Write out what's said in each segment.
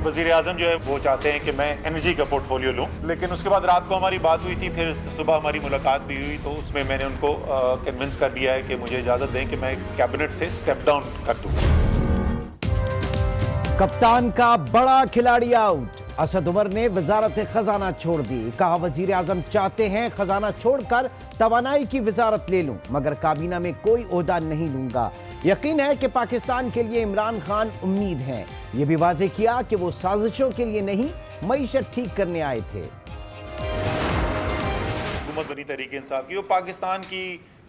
वज़ीर आज़म जो है वो चाहते हैं कि मैं एनर्जी का पोर्टफोलियो लूं, लेकिन उसके बाद रात को हमारी बात हुई थी, फिर सुबह हमारी मुलाकात भी हुई, तो उसमें मैंने उनको कन्विंस कर दिया है कि मुझे इजाज़त दें कि मैं कैबिनेट से स्टेप डाउन कर दूं। कप्तान का बड़ा खिलाड़ी आउट, असद उमर ने वजारत खजाना छोड़ दी। कहा वजीर आजम चाहते हैं खजाना छोड़कर तवानाई की वजारत ले लूं, मगर काबीना में कोई ओहदा नहीं लूंगा। यकीन है कि पाकिस्तान के लिए इमरान खान उम्मीद हैं। ये भी वाज़ेह किया कि वो साजिशों के लिए नहीं, मईशत ठीक करने आए थे। हुकूमत बनी तहरीक-ए-इंसाफ की, वो पाकिस्तान की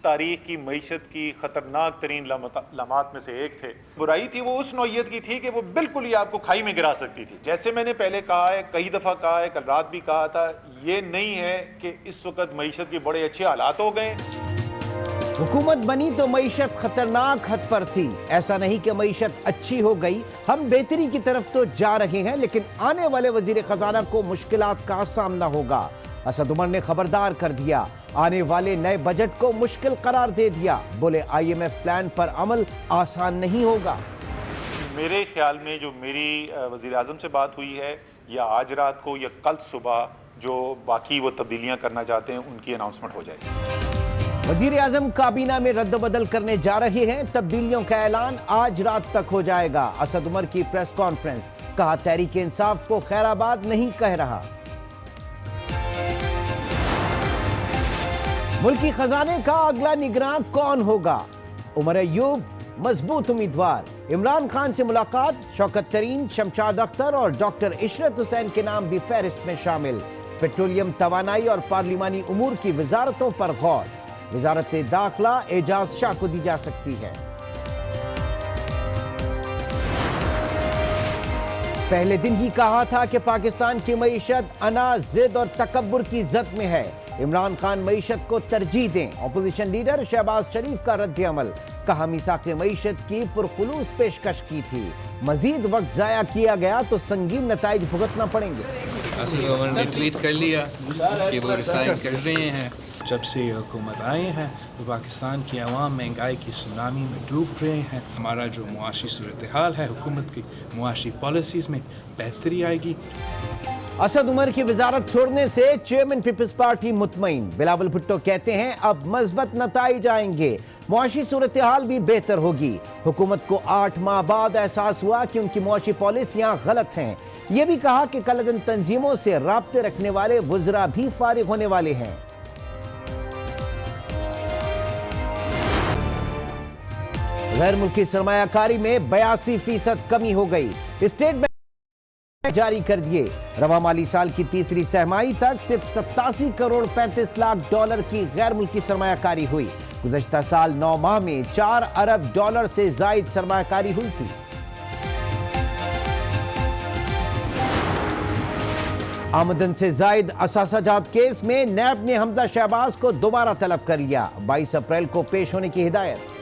तारीख की मईशत की खतरनाक तरीन लम्हात में से एक थे। बुराई थी वो उस नौयत की थी कि वो बिल्कुल ही आपको खाई में गिरा सकती थी। जैसे मैंने पहले कहा है, कई दफ़ा कहा है, कल रात भी कहा था, ये नहीं है कि इस वक्त मईशत के बड़े अच्छे हालात हो गए। हुकूमत बनी तो मईशत खतरनाक हद पर थी। ऐसा नहीं कि मईशत अच्छी हो गई, हम बेहतरी की तरफ तो जा रहे हैं, लेकिन आने वाले वजीर खजाना को मुश्किलात का सामना होगा। असद उमर ने खबरदार कर दिया, आने वाले नए बजट को मुश्किल करार दे दिया। बोले IMF प्लान पर अमल आसान नहीं होगा। मेरे ख्याल में जो मेरी वज़ीर आज़म से बात हुई है, या आज रात को या कल सुबह जो बाकी वो तब्दीलियां करना चाहते हैं उनकी अनाउंसमेंट हो जाएगी। वजीर आजम काबीना में रद्द-बदल करने जा रहे हैं, तब्दीलियों का ऐलान आज रात तक हो जाएगा। असद उमर की प्रेस कॉन्फ्रेंस, कहा तहरीक-ए-इंसाफ को खैराबाद नहीं कह रहा। मुल्की खजाने का अगला निगरान कौन होगा? उमर अय्यूब मजबूत उम्मीदवार। इमरान खान से मुलाकात, शौकत तरीन, शमशाद अख्तर और डॉक्टर इशरत हुसैन के नाम भी फहरिस्त में शामिल। पेट्रोलियम, तवानाई और पार्लिमानी उमूर की वजारतों पर गौर। वजारत दाखिला एजाज शाह को दी जा सकती है। पहले दिन ही कहा था कि पाकिस्तान की मईशत अना, जिद और तकब्बुर की जद में है। इमरान खान मईशत को तरजीह दें। अपोजिशन लीडर शहबाज शरीफ का रद्द अमल, कहा मीसाक मईशत की पुरखुलूस पेशकश की थी, मजीद वक्त जाया किया गया तो संगीन नताइज भुगतना पड़ेंगे। असद उमर ने ट्वीट कर लिया कि वो रिसाइन कर रहे हैं। जब से हुकूमत आए हैं तो पाकिस्तान की अवाम महंगाई की सुनामी में डूब रहे हैं। हमारा जो मुआशी सूरत हाल है, हुकूमत की मुआशी पॉलिसीज़ में बेहतरी आएगी। असद उमर की वजारत छोड़ने से चेयरमैन पीपल्स पार्टी मुतमईन। बिलावल भुट्टो कहते हैं अब मज़बत नताइज आएंगे, मुआशी सूरत हाल भी बेहतर होगी। हुकूमत को 8 माह बाद एहसास हुआ कि उनकी मुआशी पॉलिसियां गलत हैं। यह भी कहा कि कलदन तंजीमों से राब्ते रखने वाले वज़रा भी फारिग होने वाले हैं। गैर मुल्की सरमायाकारी में 82% कमी हो गई। स्टेट बैंक जारी कर दिए। रवा माली साल की तीसरी सहमाही तक सिर्फ 87 करोड़ 35 लाख डॉलर की गैर मुल्की सरमायाकारी हुई। गुज़श्ता साल 9 माह में 4 अरब डॉलर से जायद सरमायाकारी हुई थी। आमदन से जायद असासाजात केस में नैब ने हमजा शहबाज को दोबारा तलब कर लिया। 22 अप्रैल को पेश होने की हिदायत।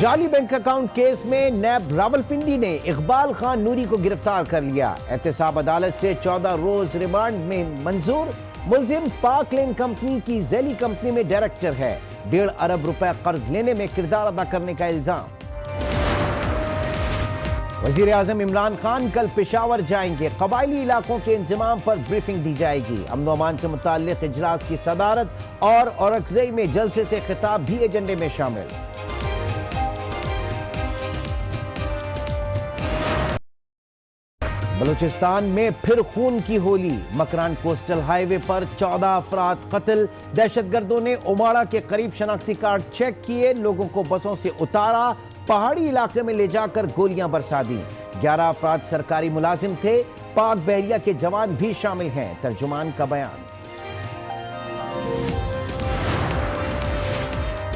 जाली बैंक अकाउंट केस में नैब रावलपिंडी ने इकबाल खान नूरी को गिरफ्तार कर लिया। एहतसाब अदालत से 14 रोज रिमांड में मंजूर। मुलजिम पाक लेन कंपनी की जैली कंपनी में डायरेक्टर है। 1.5 अरब रुपए कर्ज लेने में किरदार अदा करने का इल्जाम। वजीर आजम इमरान खान कल पेशावर जाएंगे। कबायली इलाकों के इंतजाम पर ब्रीफिंग दी जाएगी। अमन अमान से मुताल्लिक इजलास की सदारत और औरकज़ई में जलसे से खिताब भी एजेंडे में शामिल। बलूचिस्तान में फिर खून की होली। मकरान कोस्टल हाईवे पर 14 अफराद कत्ल। दहशतगर्दों ने उमाड़ा के करीब शनाख्ती कार्ड चेक किए, लोगों को बसों से उतारा, पहाड़ी इलाके में ले जाकर गोलियां बरसा दी। 11 अफराद सरकारी मुलाजिम थे, पाक बहरिया के जवान भी शामिल हैं। तर्जुमान का बयान।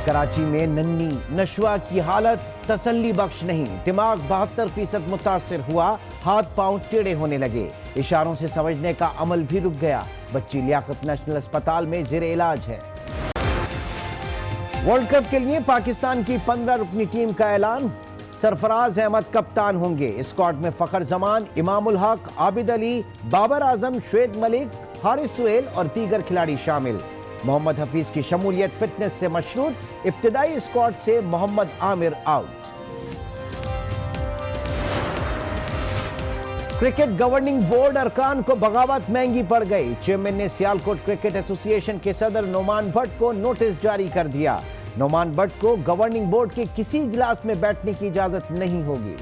कराची में नन्ही नशवा की हालत तसल्ली बख्श नहीं। दिमाग 72% मुतासिर हुआ, हाथ पांव टेढ़े होने लगे, इशारों से समझने का अमल भी रुक गया। बच्ची लियाकत नेशनल अस्पताल में जेरे इलाज है। वर्ल्ड कप के लिए पाकिस्तान की 15 रुकनी टीम का ऐलान। सरफराज अहमद कप्तान होंगे। स्क्वाड में फखर जमान, इमामुल हक, आबिद अली, बाबर आजम, शुएब मलिक, हारिस सुहेल और दीगर खिलाड़ी शामिल। मोहम्मद हफीज की शमूलियत फिटनेस से मशरूत, इब्तिदाई स्क्वाड से Mohammad Amir out. Cricket governing board अरकान को बगावत महंगी पड़ गई। चेयरमैन ने सियालकोट क्रिकेट एसोसिएशन के सदर नोमान भट्ट को नोटिस जारी कर दिया। नोमान भट्ट को गवर्निंग बोर्ड के किसी इजलास में बैठने की इजाजत नहीं होगी।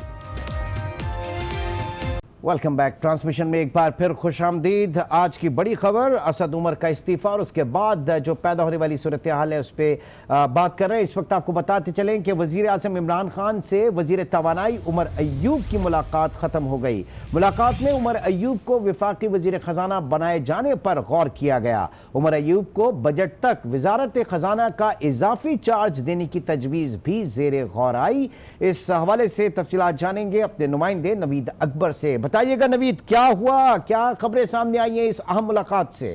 Welcome back. ट्रांसमिशन में एक बार फिर खुशामदीद। आज की बड़ी खबर असद उमर का इस्तीफा और उसके बाद जो पैदा होने वाली सूरत हाल है उस पर बात कर रहे हैं। इस वक्त आपको बताते चलें कि वजीर आज़म इमरान खान से वजीर तवानाई उमर अय्यूब की मुलाकात ख़त्म हो गई। मुलाकात में उमर अय्यूब को वफाकी वजीर ख़जाना बनाए जाने पर गौर किया गया। उमर अय्यूब को बजट तक वजारत ख़जाना का इजाफी चार्ज देने की तजवीज़ भी ज़ेर गौर आई। इस हवाले से तफसीलात जानेंगे अपने नुमाइंदे नवीद अकबर से। बताइएगा नवीद, क्या हुआ, क्या खबरें सामने आई हैं इस अहम मुलाकात से?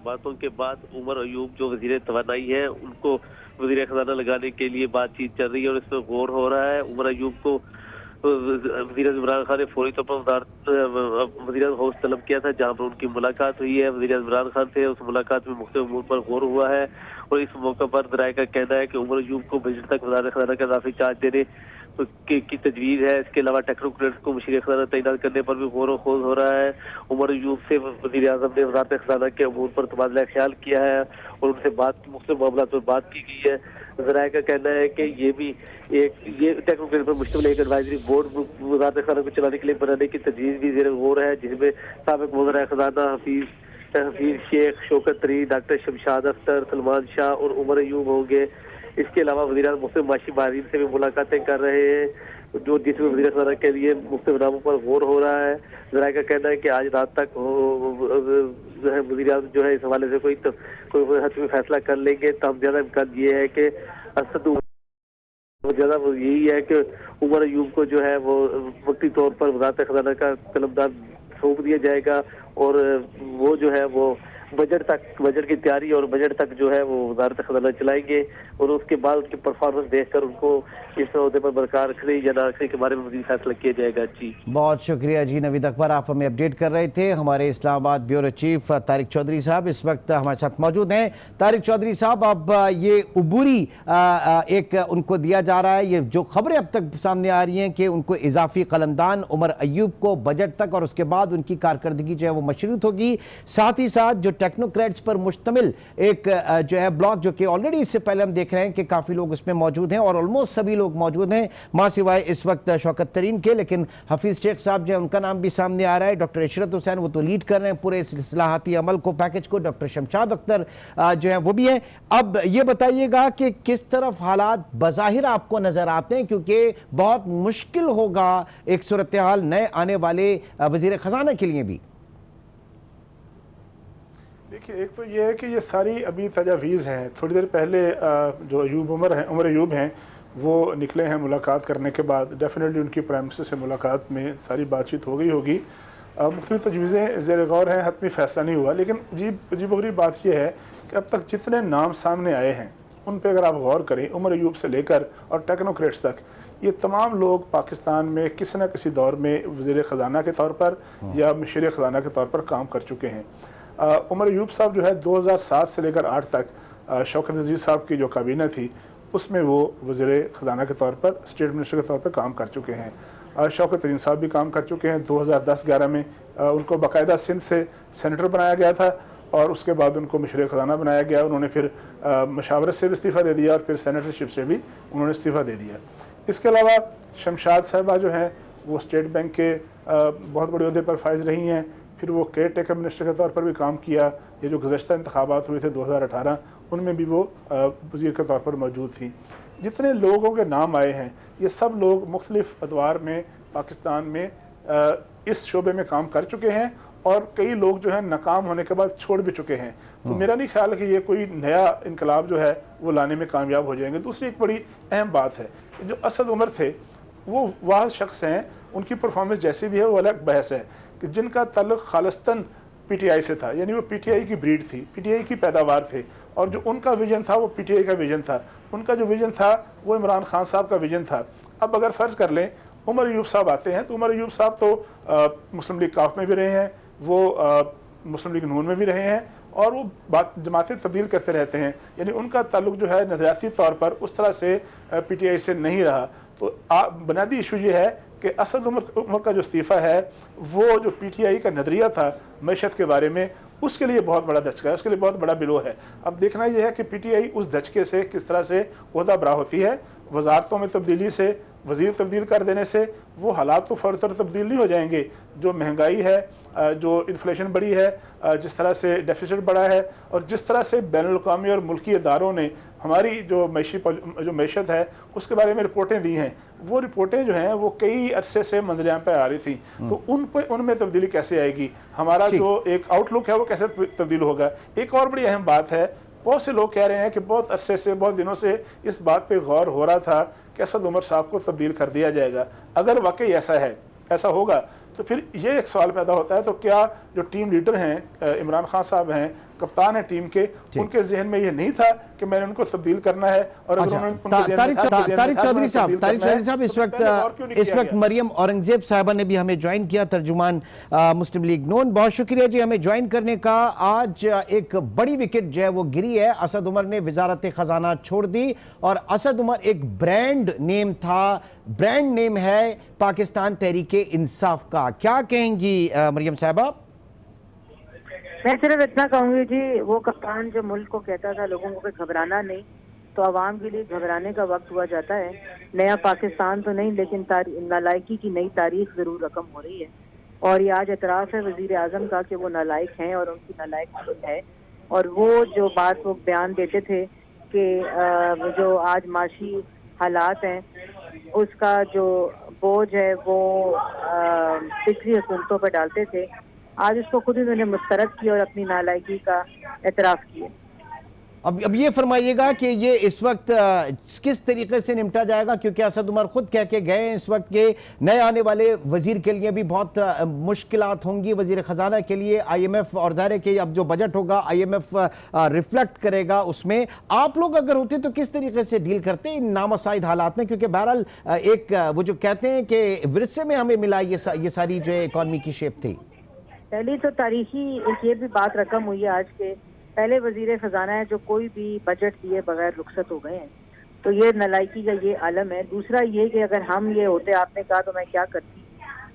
बातों के बाद उमर अय्यूब जो वजीर तवानाई है उनको वजीर खजाना लगाने के लिए बातचीत चल रही है और इस पर गौर हो रहा है। उमर अय्यूब को वजीर इमरान खान ने फौरी तौर पर वजीर हाउस तलब किया था, जहां पर उनकी मुलाकात हुई है वजीर इमरान खान से। उस मुलाकात में मुख्तलिफ अमूर पर गौर हुआ है और इस मौके पर ज़राए का कहना है कि उमर अय्यूब को बजट तक वज़ारत खजाना का इजाफी चार्ज देने की तजवीज़ है। इसके अलावा टेक्नोक्रेट्स को मुशीर खजाना तैनात करने पर भी गौर खोज हो रहा है। उमर अय्यूब से वज़ीर आज़म ने वज़ारत खजाना के अमूर पर तबादला ख्याल किया है और उनसे मुख्तलिफ मामलों पर बात की गई है। ज़राए का कहना है कि ये टेक्नोक्रेट पर मुश्तमिल एक एडवाइजरी बोर्ड वज़ारत खजाना को चलाने के लिए बनाने की तजवीज़ भी ज़ेर गौर है, जिसमें साबिक़ वज़ीर खजाना हफीज शेख, शौकत तरीन, डॉक्टर शमशाद अख्तर, सलमान शाह और उमर अय्यूब होंगे। इसके अलावा वज़ीर मुख्तलिफ माशी माहिरीन से भी मुलाकातें कर रहे हैं जो जिसमें वज़ीर खजाना के लिए मुख्तलिफ नामों पर गौर हो रहा है। ज़राए का कहना है कि आज रात तक जो है वज़ीर आज़म जो है इस हवाले से कोई हतमी फैसला कर लेंगे। तब ज्यादा इम्कान ये है कि असद ज्यादा यही है कि उमर अय्यूब को जो है वो वक्ती तौर पर वज़ारत खजाना का कलमदान सौंप दिया जाएगा और वो जो है वो बजट की तैयारी और बजट तक जो है वो वज़ारत खजाना चलाएंगे और उसके बाद उनकी परफॉर्मेंस देखकर उनको इस ओहदे पर बरकरार रखने या ना रखने के बारे में मज़ीद फैसला किया जाएगा। जी बहुत शुक्रिया जी नवीद अकबर, आप हमें अपडेट कर रहे थे। हमारे इस्लामाबाद ब्यूरो चीफ तारिक चौधरी साहब इस वक्त हमारे साथ मौजूद हैं। तारिक चौधरी साहब, अब ये उबूरी एक उनको दिया जा रहा है, ये जो खबरें अब तक सामने आ रही हैं कि उनको इजाफी कलमदान उमर अय्यूब को बजट तक और उसके बाद उनकी कारकर्दगी जो है वो मशरूत होगी। साथ ही साथ जो टेक्नोक्रेट्स पर मुश्तमिल एक जो है ब्लॉक, जो कि ऑलरेडी इससे पहले हम देख रहे हैं कि काफ़ी लोग उसमें मौजूद हैं और ऑलमोस्ट सभी लोग मौजूद हैं मां सिवाय इस वक्त शौकत तरीन के, लेकिन हफीज शेख साहब जो है उनका नाम भी सामने आ रहा है। डॉक्टर इशरत हुसैन वो तो लीड कर रहे हैं पूरे इस इस्लाहाती अमल को, पैकेज को। डॉक्टर शमशाद अख्तर जो है वो भी है। अब ये बताइएगा कि किस तरफ हालात बज़ाहिर आपको नजर आते हैं, क्योंकि बहुत मुश्किल होगा एक सूरत हाल नए आने वाले वजीर खजाना के लिए भी। देखिए, एक तो ये है कि ये सारी अभी तजावीज़ हैं। थोड़ी देर पहले जो उमर अय्यूब हैं वो निकले हैं मुलाकात करने के बाद। डेफिनेटली उनकी प्राइम मिनिस्टर से मुलाकात में सारी बातचीत हो गई होगी। मुख्तलिफ तजवीज़ें ज़ेर गौर हैं, हतमी फैसला नहीं हुआ। लेकिन अजीब बात यह है कि अब तक जितने नाम सामने आए हैं उन पर अगर आप गौर करें, उमर अय्यूब से लेकर और टेक्नोक्रेट्स तक, ये तमाम लोग पाकिस्तान में किसी न किसी दौर में वज़ीर ख़जाना के तौर पर या मुशीर ख़जाना के तौर पर काम कर चुके हैं। उमर अय्यूब साहब जो है 2007 से लेकर 8 तक शौकत अजीज़ साहब की जो काबीना थी उसमें वो वज़ीर ख़जाना के तौर पर, स्टेट मिनिस्टर के तौर पर काम कर चुके हैं। शौकत तरीन साहब भी काम कर चुके हैं। 2010-11 में उनको बाकायदा सिंध से सेनेटर बनाया गया था और उसके बाद उनको मुशीर ख़जाना बनाया गया। उन्होंने फिर मशावरत से भी इस्तीफ़ा दे दिया और फिर सेनेटरशिप से भी उन्होंने इस्तीफ़ा दे दिया। इसके अलावा शमशाद साहबा जो हैं वो स्टेट बैंक के बहुत बड़े अहदे पर फाइज रही हैं। फिर वो केयर टेकर मिनिस्टर के तौर पर भी काम किया। ये जो गुज़श्ता इंतखाबात हुए थे 2018 उनमें भी वो वज़ीर के तौर पर मौजूद थी। जितने लोगों के नाम आए हैं ये सब लोग मुख्तलिफ अदवार में पाकिस्तान में इस शोबे में काम कर चुके हैं और कई लोग जो है नाकाम होने के बाद छोड़ भी चुके हैं। तो मेरा नहीं ख्याल कि ये कोई नया इनकलाब जो है वो लाने में कामयाब हो जाएंगे। दूसरी एक बड़ी अहम बात है, जो असद उमर थे वो वाह शख्स हैं, उनकी परफॉर्मेंस जैसी भी है वो अलग बहस है कि जिनका ताल्लुक खालिस्तान पीटीआई से था, यानी वो पीटीआई की ब्रीड थी, पीटीआई की पैदावार थे और जो उनका विजन था वो पीटीआई का विजन था। उनका जो विजन था वो इमरान खान साहब का विजन था। अब अगर फ़र्ज़ कर लें उमर अय्यूब साहब आते हैं तो उमर अय्यूब साहब तो मुस्लिम लीग काफ में भी रहे हैं, वो مسلم لیگ نون میں بھی رہے ہیں اور وہ جماعتیں تبدیل کرتے رہتے ہیں، یعنی ان کا تعلق جو ہے نظریاتی طور پر اس طرح سے پی ٹی آئی سے نہیں رہا۔ تو بنیادی ایشو یہ ہے کہ اسد عمر کا جو استعفیٰ ہے وہ جو پی ٹی آئی کا نظریہ تھا معیشت کے بارے میں، اس کے لیے بہت بڑا دھچکا ہے، اس کے لیے بہت بڑا بلو ہے۔ اب دیکھنا یہ ہے کہ پی ٹی آئی اس دھچکے سے کس طرح سے عہدہ برا ہوتی ہے۔ وزارتوں میں تبدیلی سے، وزیر تبدیل کر دینے سے وہ حالات تو فوری طور تبدیل نہیں ہو جائیں گے۔ جو مہنگائی ہے، جو انفلیشن بڑھی ہے، جس طرح سے ڈیفیسٹ بڑھا ہے، اور جس طرح سے بین الاقوامی اور ملکی اداروں نے ہماری جو معیشت ہے اس کے بارے میں رپورٹیں دی ہیں، وہ رپورٹیں جو ہیں وہ کئی عرصے سے منظر پہ آ رہی تھیں، تو ان میں تبدیلی کیسے آئے گی؟ ہمارا جو ایک آؤٹ لک ہے وہ کیسے تبدیل ہوگا؟ ایک اور بڑی اہم بات ہے، بہت سے لوگ کہہ رہے ہیں کہ بہت عرصے سے، بہت دنوں سے اس بات پہ غور ہو رہا تھا کہ اسد عمر صاحب کو تبدیل کر دیا جائے گا۔ اگر واقعی ایسا ہوگا تو پھر یہ ایک سوال پیدا ہوتا ہے، تو کیا جو ٹیم لیڈر ہیں، عمران خان صاحب ہیں، کپتان ہیں ٹیم کے، ان کے ذہن میں یہ نہیں تھا کہ میں نے ان کو تبدیل کرنا ہے؟ اور طارق چودھری صاحب اس وقت مریم اورنگزیب صاحبہ نے بھی ہمیں جوائن کیا، ترجمان مسلم لیگ نون، بہت شکریہ جی ہمیں جوائن کرنے کا۔ آج ایک بڑی وکٹ جو ہے وہ گری ہے، اسد عمر نے وزارت خزانہ چھوڑ دی، اور اسد عمر ایک برانڈ نیم تھا، برانڈ نیم ہے پاکستان تحریک انصاف کا۔ کیا کہیں گی مریم صاحبہ؟ میں صرف اتنا کہوں گی جی، وہ کپتان جو ملک کو کہتا تھا لوگوں کو کہ گھبرانا نہیں، تو عوام کے لیے گھبرانے کا وقت ہوا جاتا ہے۔ نیا پاکستان تو نہیں، لیکن نالائکی کی نئی تاریخ ضرور رقم ہو رہی ہے، اور یہ آج اعتراف ہے وزیر اعظم کا کہ وہ نالائق ہیں اور ان کی نالائق ہے، اور وہ جو بات وہ بیان دیتے تھے کہ جو آج معاشی حالات ہیں اس کا جو بوجھ ہے وہ پچھلی حکومتوں پر ڈالتے تھے، آج اس کو خود انہوں نے مسترد کیا اور اپنی نالائکی کا اعتراف کیا۔ اب یہ فرمائیے گا کہ یہ اس وقت کس طریقے سے نمٹا جائے گا، کیونکہ اسد عمر خود کہہ کے گئے ہیں اس وقت کے نئے آنے والے وزیر کے لیے بھی بہت مشکلات ہوں گی، وزیر خزانہ کے لیے، آئی ایم ایف، اور ظاہر ہے کہ اب جو بجٹ ہوگا آئی ایم ایف ریفلیکٹ کرے گا اس میں۔ آپ لوگ اگر ہوتے تو کس طریقے سے ڈیل کرتے ان نامساعد حالات میں؟ کیونکہ بہرحال ایک وہ جو کہتے ہیں کہ ورثے میں ہمیں ملا یہ ساری جو اکانومی کی شیپ تھی۔ پہلی تو تاریخی ایک یہ بھی بات رقم ہوئی ہے آج کے پہلے وزیر خزانہ ہے جو کوئی بھی بجٹ دیے بغیر رخصت ہو گئے ہیں، تو یہ نالائکی کا یہ عالم ہے۔ دوسرا یہ کہ اگر ہم یہ ہوتے، آپ نے کہا تو میں کیا کرتی،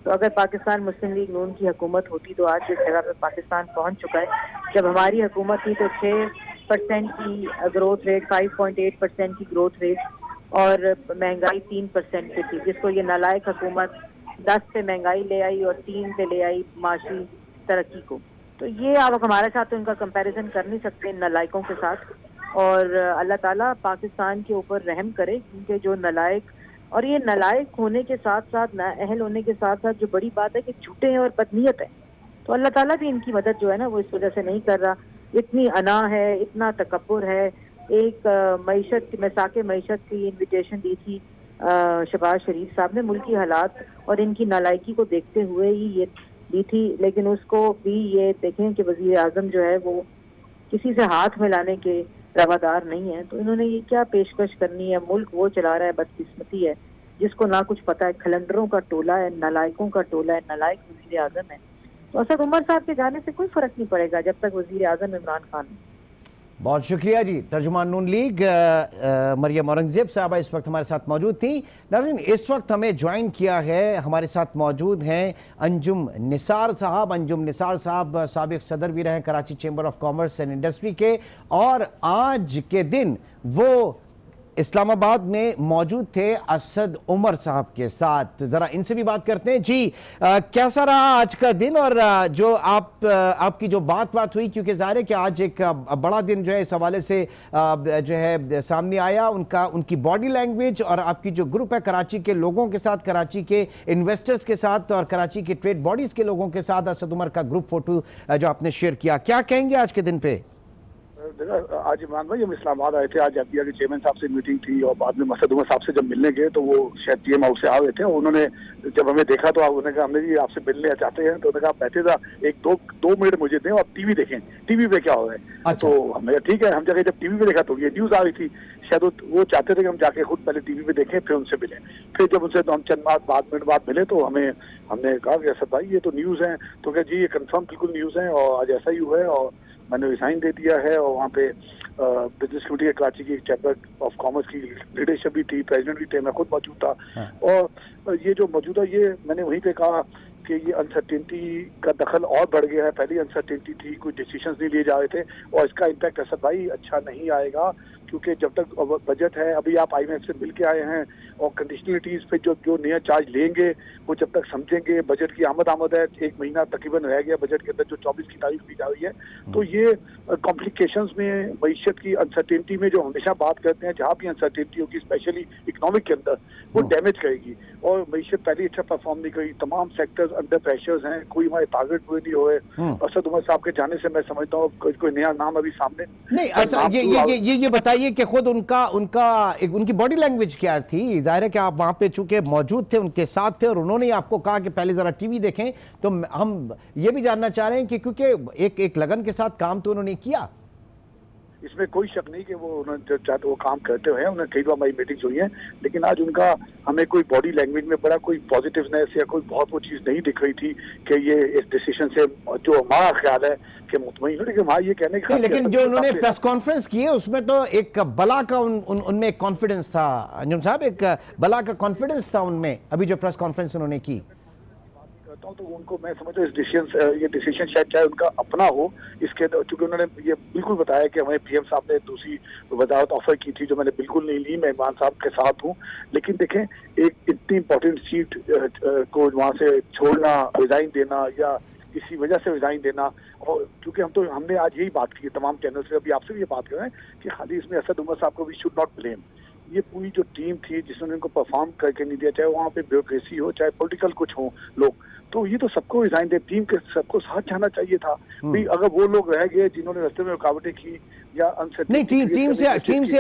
تو اگر پاکستان مسلم لیگ نون کی حکومت ہوتی تو آج جس جگہ پہ پاکستان پہنچ چکا ہے۔ جب ہماری حکومت تھی تو 6% کی گروتھ ریٹ، 5.8% کی گروتھ ریٹ، اور مہنگائی 3% پہ تھی، جس کو یہ نالائق حکومت 10 پہ مہنگائی لے آئی اور 3 پہ لے آئی معاشی ترقی کو۔ تو یہ آپ ہمارے ساتھ تو ان کا کمپیریزن کر نہیں سکتے ان نالائقوں کے ساتھ، اور اللہ تعالیٰ پاکستان کے اوپر رحم کرے، کیونکہ جو نالائق، اور یہ نالائق ہونے کے ساتھ ساتھ، نااہل ہونے کے ساتھ ساتھ جو بڑی بات ہے کہ جھوٹے ہیں اور بدنیت ہیں، تو اللہ تعالیٰ بھی ان کی مدد جو ہے نا وہ اس وجہ سے نہیں کر رہا۔ اتنی انا ہے، اتنا تکبر ہے۔ ایک معیشت، مساق معیشت کی انویٹیشن دی تھی شہباز شریف صاحب نے، ملکی حالات اور ان کی نالائکی کو دیکھتے ہوئے ہی یہ دی تھی، لیکن اس کو بھی یہ دیکھیں کہ وزیر اعظم جو ہے وہ کسی سے ہاتھ ملانے کے روادار نہیں ہے، تو انہوں نے یہ کیا پیشکش کرنی ہے؟ ملک وہ چلا رہا ہے، بدقسمتی ہے جس کو نہ کچھ پتا ہے، کھلنڈروں کا ٹولہ ہے، نالائکوں کا ٹولہ ہے، نالائق وزیر اعظم ہے۔ تو اسد عمر صاحب کے جانے سے کوئی فرق نہیں پڑے گا جب تک وزیر اعظم عمران خان ہے۔ بہت شکریہ جی، ترجمان نون لیگ مریم اورنگزیب صاحبہ اس وقت ہمارے ساتھ موجود تھیں۔ ناظرین، اس وقت ہمیں جوائن کیا ہے، ہمارے ساتھ موجود ہیں انجم نثار صاحب۔ انجم نثار صاحب سابق صدر بھی رہے Karachi chamber of commerce and industry کے، اور آج کے دن وہ اسلام آباد میں موجود تھے اسد عمر صاحب کے ساتھ۔ ذرا ان سے بھی بات کرتے ہیں۔ جی، کیسا رہا آج کا دن، اور جو آپ کی جو بات ہوئی، کیونکہ ظاہر ہے کہ آج ایک بڑا دن جو ہے اس حوالے سے جو ہے سامنے آیا، ان کی باڈی لینگویج، اور آپ کی جو گروپ ہے کراچی کے لوگوں کے ساتھ، کراچی کے انویسٹرز کے ساتھ اور کراچی کے ٹریڈ باڈیز کے لوگوں کے ساتھ اسد عمر کا گروپ فوٹو جو آپ نے شیئر کیا، کیا کہیں گے آج کے دن پہ؟ आज इमरान भाई हम इस्लामाबाद आए थे, आज एफबीआई के चेयरमैन साहब से मीटिंग थी और बाद में मसद उमर साहब से जब मिलने गए तो वो शायद पीएम हाउस से आ गए थे। उन्होंने जब हमें देखा तो उन्होंने कहा हमने जी आपसे मिलने चाहते हैं, तो उन्होंने कहा बैठे था एक दो मिनट मुझे दें, आप टीवी देखें, टीवी पे क्या हो रहा है। अच्छा। तो हमने कहा ठीक है। हम जाके जब टीवी पे देखा तो ये न्यूज आ रही थी। शायद वो चाहते थे कि हम जाके खुद पहले टीवी पे देखें फिर उनसे मिलें। फिर जब उनसे तो हम चंद मिनट बाद मिले तो हमने कहा कि असद भाई ये तो न्यूज है। तो क्या जी ये कंफर्म बिल्कुल न्यूज है और आज ऐसा ही हुआ है और मैंने रिजाइन दे दिया है। और वहाँ पे बिजनेस कमेटी के कराची की चैम्बर ऑफ कॉमर्स की लीडरशिप भी थी, प्रेसिडेंट भी थे, मैं खुद मौजूद था। और ये जो मौजूदा ये मैंने वहीं पे कहा कि ये अनसर्टेनिटी का दखल और बढ़ गया है। पहले अनसर्टेनिटी थी, कोई डिसीजंस नहीं लिए जा रहे थे और इसका इम्पैक्ट असद भाई अच्छा नहीं आएगा क्योंकि जब तक बजट है, अभी आप IMF से मिल के आए हैं और कंडीशनलिटीज पे जो नया चार्ज लेंगे वो जब तक समझेंगे, बजट की आमद है, 1 महीना तकरीबन रह गया बजट के अंदर जो 24 की तारीख दी जा रही है, तो ये कॉम्प्लिकेशंस में मईशत की अनसर्टेनिटी में जो हमेशा बात करते हैं, जहाँ भी अनसर्टेनिटी होगी स्पेशली इकोनॉमिक के अंदर, वो डैमेज करेगी। और मईशत पहले अच्छा परफॉर्म नहीं करी, तमाम सेक्टर्स अंडर प्रेशर्स हैं, कोई हमारे टारगेट पूरे नहीं हुए। असद उमर साहब के जाने से मैं समझता हूँ कोई नया नाम अभी सामने नहीं। अच्छा, ये बताइए कि खुद उनकी बॉडी लैंग्वेज क्या थी? जाहिर है कि आप वहां पे चूंकि मौजूद थे, उनके साथ थे और उन्होंने आपको कहा कि पहले जरा टीवी देखें, तो हम ये भी जानना चाह रहे हैं कि क्योंकि एक लगन के साथ काम तो उन्होंने किया, इसमें कोई शक नहीं कि वो उन्होंने चाहते वो काम करते हुए हैं। उन्हें कई बार हमारी मीटिंग्स हुई हैं, लेकिन आज उनका हमें कोई बॉडी लैंग्वेज में बड़ा कोई पॉजिटिवनेस या कोई बहुत वो चीज़ नहीं दिख रही थी कि ये इस डिसीजन से जो हमारा ख्याल है कि मुतमईन हो। लेकिन वहाँ ये कहने की लेकिन जो उन्होंने प्रेस कॉन्फ्रेंस की है उसमें तो एक बला का उनमें एक कॉन्फिडेंस था। अंजुम साहब, एक बला का कॉन्फिडेंस था उनमें अभी जो प्रेस कॉन्फ्रेंस उन्होंने की। तो उनको मैं समझता हूँ ये डिसीजन शायद चाहे उनका अपना हो, इसके चूंकि उन्होंने ये बिल्कुल बताया कि हमें पीएम साहब ने दूसरी वजारत ऑफर की थी जो मैंने बिल्कुल नहीं ली, मैं इमरान साहब के साथ हूँ। लेकिन देखें एक इतनी इंपॉर्टेंट सीट को वहाँ से छोड़ना, रिजाइन देना या किसी वजह से रिजाइन देना, और क्योंकि हमने आज यही बात की तमाम चैनल से, अभी आपसे भी ये बात कर रहे हैं कि खाली इसमें असद उमर साहब को वी शुड नॉट ब्लेम। ये पूरी जो टीम थी जिसने उनको परफॉर्म करके नहीं दिया, चाहे वहाँ पे ब्यूरोक्रेसी हो चाहे पॉलिटिकल कुछ हो लोग, तो ये तो सबको रिजाइन दे, टीम के सबको साथ जाना चाहिए था। भी अगर वो लोग रह गए जिन्होंने रास्ते में रुकावटें की या नहीं,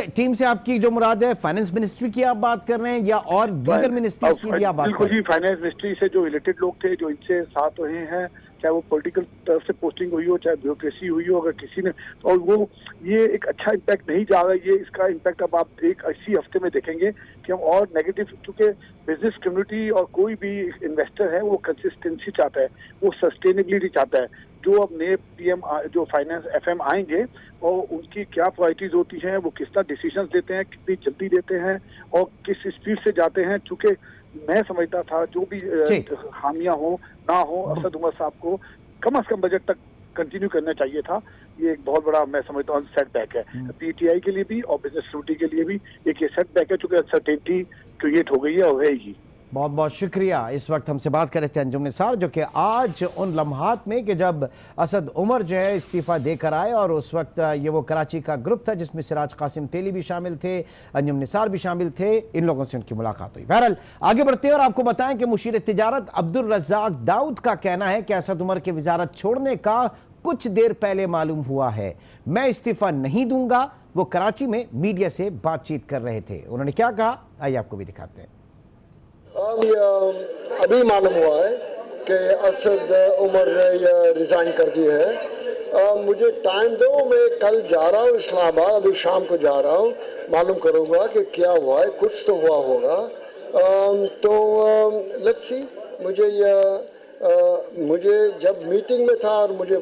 टीम से आपकी जो मुराद है फाइनेंस मिनिस्ट्री की आप बात कर रहे हैं या और दीगर मिनिस्ट्रीज की भी आप बात कर रहे हैं? बिल्कुल जी, फाइनेंस मिनिस्ट्री से जो इलेक्टेड लोग थे जो इनसे साथ रहे हैं, चाहे वो पॉलिटिकल तरफ से पोस्टिंग हुई हो चाहे ब्यूरोक्रेसी हुई हो, अगर किसी ने, और वो ये एक अच्छा इम्पैक्ट नहीं जा रहा है। ये इसका इम्पैक्ट अब आप इसी हफ्ते में देखेंगे कि हम और नेगेटिव, क्योंकि बिजनेस कम्युनिटी और कोई भी इन्वेस्टर है वो कंसिस्टेंसी चाहता है, वो सस्टेनेबिलिटी चाहता है। जो अब नए पीएम जो फाइनेंस FM आएंगे और उनकी क्या प्रायोरिटीज होती हैं, वो किस तरह डिसीजंस देते हैं, कितनी जल्दी देते हैं और किस स्पीड से जाते हैं। चूंकि मैं समझता था जो भी खामियां हो ना हो, असद उमर साहब को कम से कम बजट तक कंटिन्यू करना चाहिए था। ये एक बहुत बड़ा मैं समझता हूँ सेटबैक है PTI के लिए भी और बिजनेस कम्युनिटी के लिए भी। एक ये सेटबैक है चूंकि अनसर्टेनिटी क्रिएट हो गई है और रहेगी। बहुत बहुत शुक्रिया। इस वक्त हमसे बात कर रहे थे अंजुम निसार, जो कि आज उन लम्हात में कि जब असद उमर जो है इस्तीफ़ा देकर आए और उस वक्त ये वो कराची का ग्रुप था जिसमें सिराज कासिम तेली भी शामिल थे, अंजुम निसार भी शामिल थे, इन लोगों से उनकी मुलाकात हुई। बहरहाल आगे बढ़ते हैं और आपको बताएं कि मुशीर तिजारत अब्दुल रज़ाक दाऊद का कहना है कि असद उमर के वजारत छोड़ने का कुछ देर पहले मालूम हुआ है, मैं इस्तीफ़ा नहीं दूंगा। वो कराची में मीडिया से बातचीत कर रहे थे। उन्होंने क्या कहा, आइए आपको भी दिखाते हैं। अभी मालूम हुआ है कि असद उमर ने रिज़ाइन कर दी है। मुझे टाइम दो, मैं कल जा रहा हूँ इस्लामाबाद, अभी शाम को जा रहा हूँ, मालूम करूँगा कि क्या हुआ है, कुछ तो हुआ होगा। तो लेट्स सी। मुझे जब मीटिंग में था और मुझे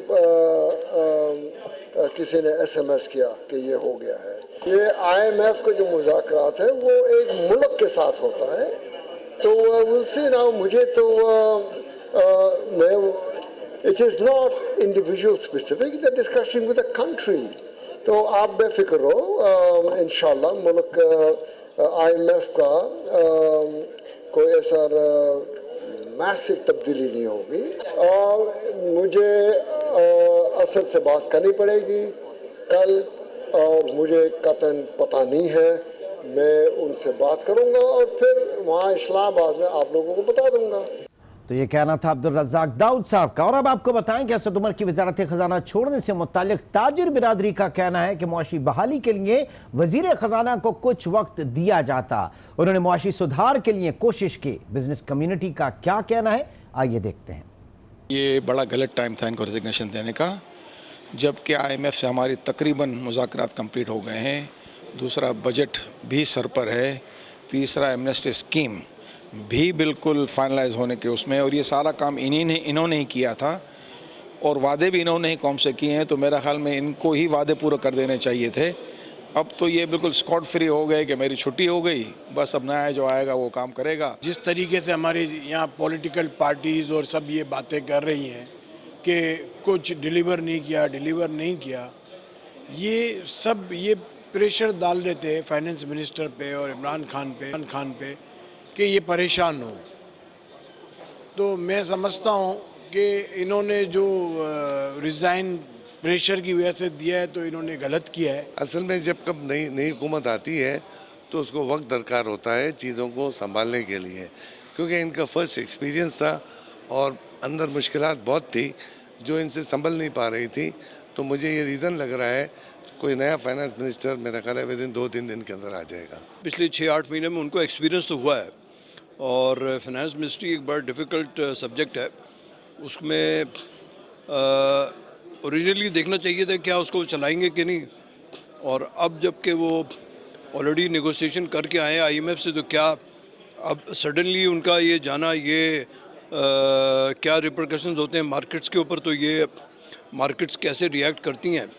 किसी ने SMS किया कि ये हो गया है। ये IMF के जो मुज़ाकरात है वो एक मुल्क के साथ होता है, तो विल सी नाउ। मुझे तो मैं it is not individual specific, the discussion with the country. तो आप बेफिक्र हो, इंशाल्लाह मुल्क IMF का कोई ऐसा मैसिव तब्दीली नहीं होगी। मुझे असद से बात करनी पड़ेगी कल, और मुझे कतन पता नहीं है, मैं उनसे बात करूंगा और फिर वहाँ इस्लामाबाद में आप लोगों को बता दूंगा। तो ये कहना था अब्दुल रज़्ज़ाक दाऊद साहब का। और अब आपको बताएं कि असद उमर की वज़ारत ख़ज़ाना छोड़ने से मुताल्लिक़ ताजिर बिरादरी का कहना है कि मुआशी बहाली के लिए वज़ीर ख़ज़ाना को कुछ वक्त दिया जाता। उन्होंने मुआशी सुधार के लिए कोशिश की। बिजनेस कम्युनिटी का क्या कहना है, आइए देखते हैं। ये बड़ा गलत टाइम था इनको रिजिग्नेशन देने का, जबकि IMF से हमारी तकरीबन मुज़ाकरात कंप्लीट हो गए हैं। दूसरा, बजट भी सर पर है। तीसरा, एमनेस्टी स्कीम भी बिल्कुल फाइनलाइज होने के उसमें, और ये सारा काम इन्होंने ही किया था और वादे भी इन्होंने ही कौम से किए हैं। तो मेरा ख्याल में इनको ही वादे पूरे कर देने चाहिए थे। अब तो ये बिल्कुल स्कॉट फ्री हो गए कि मेरी छुट्टी हो गई, बस अब नया जो आएगा वो काम करेगा। जिस तरीके से हमारे यहाँ पॉलिटिकल पार्टीज़ और सब ये बातें कर रही हैं कि कुछ डिलीवर नहीं किया, ये सब ये प्रेशर डाल रहे थे फाइनेंस मिनिस्टर पे और इमरान खान पे कि ये परेशान हो। तो मैं समझता हूँ कि इन्होंने जो रिज़ाइन प्रेशर की वजह से दिया है तो इन्होंने गलत किया है। असल में जब कब नई हुकूमत आती है तो उसको वक्त दरकार होता है चीज़ों को संभालने के लिए, क्योंकि इनका फर्स्ट एक्सपीरियंस था और अंदर मुश्किलात बहुत थी जो इनसे संभल नहीं पा रही थी। तो मुझे ये रीज़न लग रहा है कोई नया फाइनेंस मिनिस्टर मेरा ख्याल है विद इन 2-3 दिन के अंदर आ जाएगा। पिछले 6-8 महीने में उनको एक्सपीरियंस तो हुआ है, और फाइनेंस मिनिस्ट्री एक बड़ा डिफ़िकल्ट सब्जेक्ट है। उसमें ओरिजिनली देखना चाहिए था क्या उसको चलाएंगे कि नहीं, और अब जबकि वो ऑलरेडी नेगोशिएशन करके आए IMF से, तो क्या अब सडनली उनका ये जाना, ये क्या रिपरकशंस होते हैं मार्केट्स के ऊपर, तो ये मार्केट्स कैसे रिएक्ट करती हैं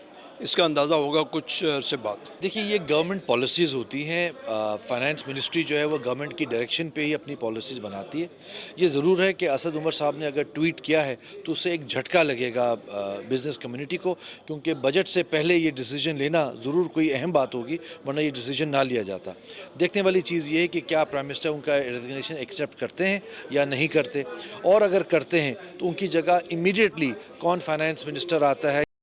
इसका अंदाज़ा होगा कुछ से बाद। देखिए, ये गवर्नमेंट पॉलिसीज़ होती हैं। फाइनेंस मिनिस्ट्री जो है वो गवर्नमेंट की डायरेक्शन पे ही अपनी पॉलिसीज़ बनाती है। ये ज़रूर है कि असद उमर साहब ने अगर ट्वीट किया है तो उससे एक झटका लगेगा बिज़नेस कम्युनिटी को, क्योंकि बजट से पहले ये डिसीजन लेना ज़रूर कोई अहम बात होगी, वरना ये डिसीजन ना लिया जाता। देखने वाली चीज़ ये है कि क्या प्राइम मिनिस्टर उनका रेजिग्नेशन एक्सेप्ट करते हैं या नहीं करते, और अगर करते हैं तो उनकी जगह इमीडिएटली कौन फाइनेंस मिनिस्टर आता है।